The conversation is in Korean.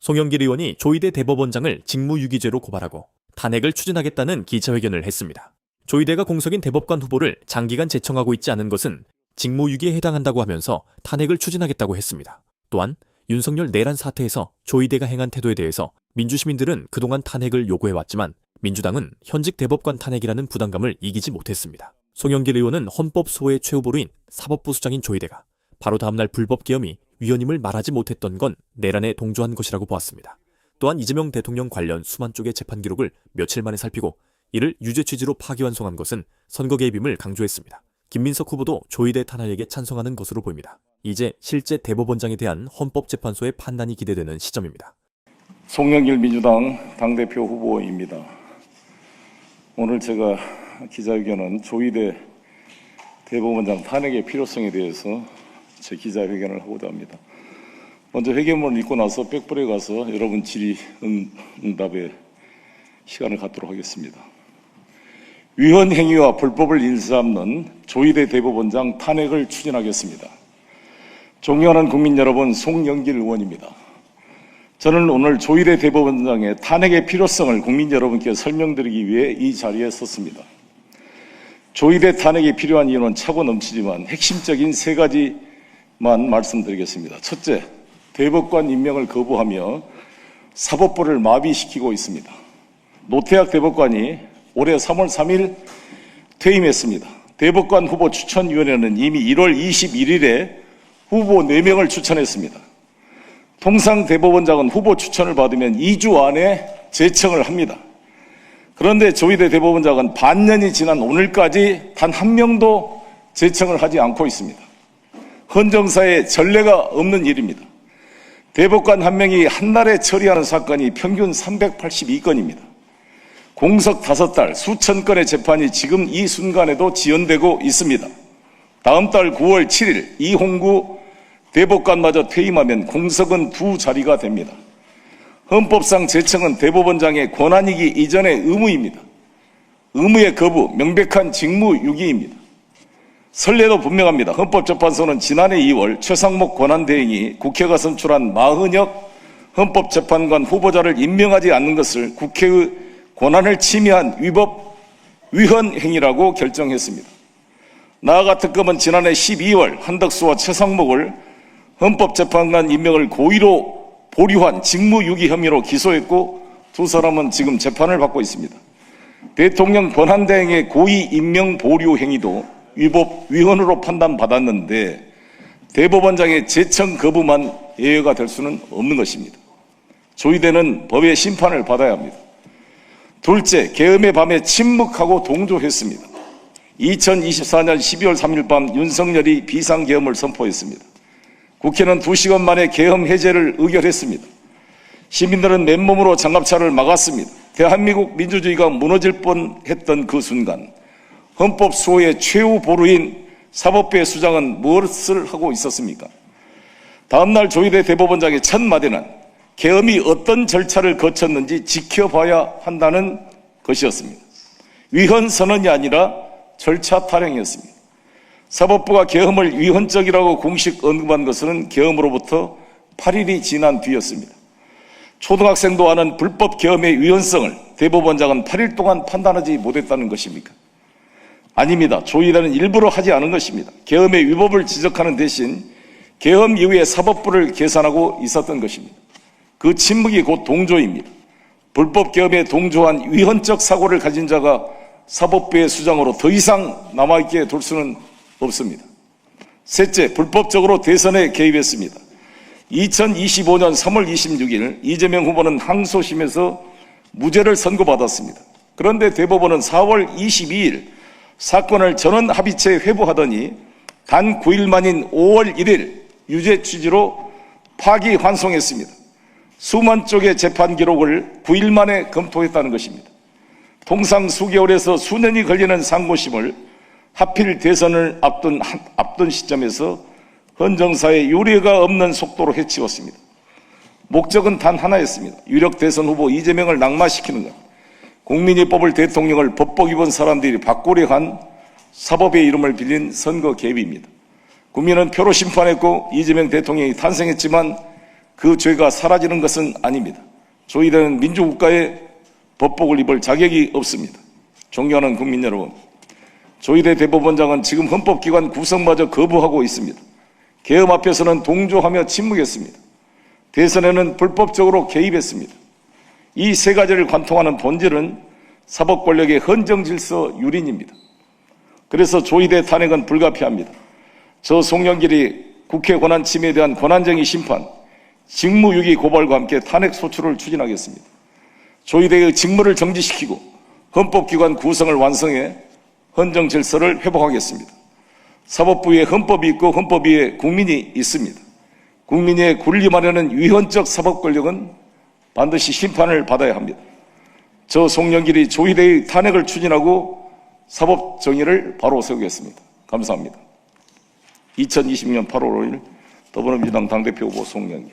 송영길 의원이 조희대 대법원장을 직무유기죄로 고발하고 탄핵을 추진하겠다는 기자회견을 했습니다. 조희대가 공석인 대법관 후보를 장기간 제청하고 있지 않은 것은 직무유기에 해당한다고 하면서 탄핵을 추진하겠다고 했습니다. 또한 윤석열 내란 사태에서 조희대가 행한 태도에 대해서 민주시민들은 그동안 탄핵을 요구해왔지만 민주당은 현직 대법관 탄핵이라는 부담감을 이기지 못했습니다. 송영길 의원은 헌법소의 최후보로인 사법부 수장인 조희대가 바로 다음날 불법계엄이 위헌임을 말하지 못했던 건 내란에 동조한 것이라고 보았습니다. 또한 이재명 대통령 관련 수만 쪽의 재판 기록을 며칠 만에 살피고 이를 유죄 취지로 파기환송한 것은 선거 개입임을 강조했습니다. 김민석 후보도 조희대 탄핵에 찬성하는 것으로 보입니다. 이제 실제 대법원장에 대한 헌법재판소의 판단이 기대되는 시점입니다. 송영길 민주당 당대표 후보입니다. 오늘 제가 기자회견은 조희대 대법원장 탄핵의 필요성에 대해서 제 기자회견을 하고자 합니다. 먼저 회견문을 읽고 나서 백불에 가서 여러분 질의응답의 시간을 갖도록 하겠습니다. 위헌 행위와 불법을 일삼는 조희대 대법원장 탄핵을 추진하겠습니다. 존경하는 국민 여러분, 송영길 의원입니다. 저는 오늘 조희대 대법원장의 탄핵의 필요성을 국민 여러분께 설명드리기 위해 이 자리에 섰습니다. 조희대 탄핵이 필요한 이유는 차고 넘치지만 핵심적인 세 가지만 말씀드리겠습니다. 첫째, 대법관 임명을 거부하며 사법부를 마비시키고 있습니다. 노태학 대법관이 올해 3월 3일 퇴임했습니다. 대법관 후보 추천위원회는 이미 1월 21일에 후보 4명을 추천했습니다. 통상 대법원장은 후보 추천을 받으면 2주 안에 제청을 합니다. 그런데 조희대 대법원장은 반년이 지난 오늘까지 단 한 명도 제청을 하지 않고 있습니다. 헌정사에 전례가 없는 일입니다. 대법관 한 명이 한 달에 처리하는 사건이 평균 382건입니다. 공석 5달, 수천 건의 재판이 지금 이 순간에도 지연되고 있습니다. 다음 달 9월 7일 이홍구 대법관마저 퇴임하면 공석은 2자리가 됩니다. 헌법상 제청은 대법원장의 권한이기 이전의 의무입니다. 의무의 거부, 명백한 직무유기입니다. 선례도 분명합니다. 헌법재판소는 지난해 2월 최상목 권한대행이 국회가 선출한 마흔혁 헌법재판관 후보자를 임명하지 않는 것을 국회의 권한을 침해한 위헌 행위라고 결정했습니다. 나아가 특검은 지난해 12월 한덕수와 최상목을 헌법재판관 임명을 고의로 보류한 직무유기 혐의로 기소했고 두 사람은 지금 재판을 받고 있습니다. 대통령 권한대행의 고의 임명 보류 행위도 위헌으로 판단받았는데 대법원장의 제청 거부만 예외가 될 수는 없는 것입니다. 조희대는 법의 심판을 받아야 합니다. 둘째, 계엄의 밤에 침묵하고 동조했습니다. 2024년 12월 3일 밤 윤석열이 비상계엄을 선포했습니다. 국회는 2시간 만에 계엄 해제를 의결했습니다. 시민들은 맨몸으로 장갑차를 막았습니다. 대한민국 민주주의가 무너질 뻔했던 그 순간 헌법 수호의 최후 보루인 사법부의 수장은 무엇을 하고 있었습니까? 다음날 조희대 대법원장의 첫 마디는 계엄이 어떤 절차를 거쳤는지 지켜봐야 한다는 것이었습니다. 위헌 선언이 아니라 절차 타령이었습니다. 사법부가 계엄을 위헌적이라고 공식 언급한 것은 계엄으로부터 8일이 지난 뒤였습니다. 초등학생도 아는 불법 계엄의 위헌성을 대법원장은 8일 동안 판단하지 못했다는 것입니까? 아닙니다. 조희대는 일부러 하지 않은 것입니다. 계엄의 위법을 지적하는 대신 계엄 이후에 사법부를 계산하고 있었던 것입니다. 그 침묵이 곧 동조입니다. 불법 계엄에 동조한 위헌적 사고를 가진 자가 사법부의 수장으로 더 이상 남아있게 둘 수는 없습니다. 셋째, 불법적으로 대선에 개입했습니다. 2025년 3월 26일 이재명 후보는 항소심에서 무죄를 선고받았습니다. 그런데 대법원은 4월 22일 사건을 전원 합의체 회부하더니 단 9일 만인 5월 1일 유죄 취지로 파기환송했습니다. 수만 쪽의 재판 기록을 9일 만에 검토했다는 것입니다. 통상 수개월에서 수년이 걸리는 상고심을 하필 대선을 앞둔 시점에서 헌정사에 유례가 없는 속도로 해치웠습니다. 목적은 단 하나였습니다. 유력 대선 후보 이재명을 낙마시키는 것. 국민이 뽑을 대통령을 법복 입은 사람들이 바꾸려 한 사법의 이름을 빌린 선거 개입입니다. 국민은 표로 심판했고 이재명 대통령이 탄생했지만 그 죄가 사라지는 것은 아닙니다. 조이대는 민주국가의 법복을 입을 자격이 없습니다. 존경하는 국민 여러분, 조이대 대법원장은 지금 헌법기관 구성마저 거부하고 있습니다. 계엄 앞에서는 동조하며 침묵했습니다. 대선에는 불법적으로 개입했습니다. 이 세 가지를 관통하는 본질은 사법권력의 헌정질서 유린입니다. 그래서 조이대 탄핵은 불가피합니다. 저 송영길이 국회 권한 침해에 대한 권한쟁의 심판, 직무유기 고발과 함께 탄핵 소추를 추진하겠습니다. 조이대의 직무를 정지시키고 헌법기관 구성을 완성해 헌정질서를 회복하겠습니다. 사법부에 헌법이 있고 헌법 위에 국민이 있습니다. 국민의 군림하려는 위헌적 사법권력은 반드시 심판을 받아야 합니다. 저 송영길이 조이대의 탄핵을 추진하고 사법정의를 바로 세우겠습니다. 감사합니다. 2020년 8월 5일 더불어민주당 당대표 후보 송영길.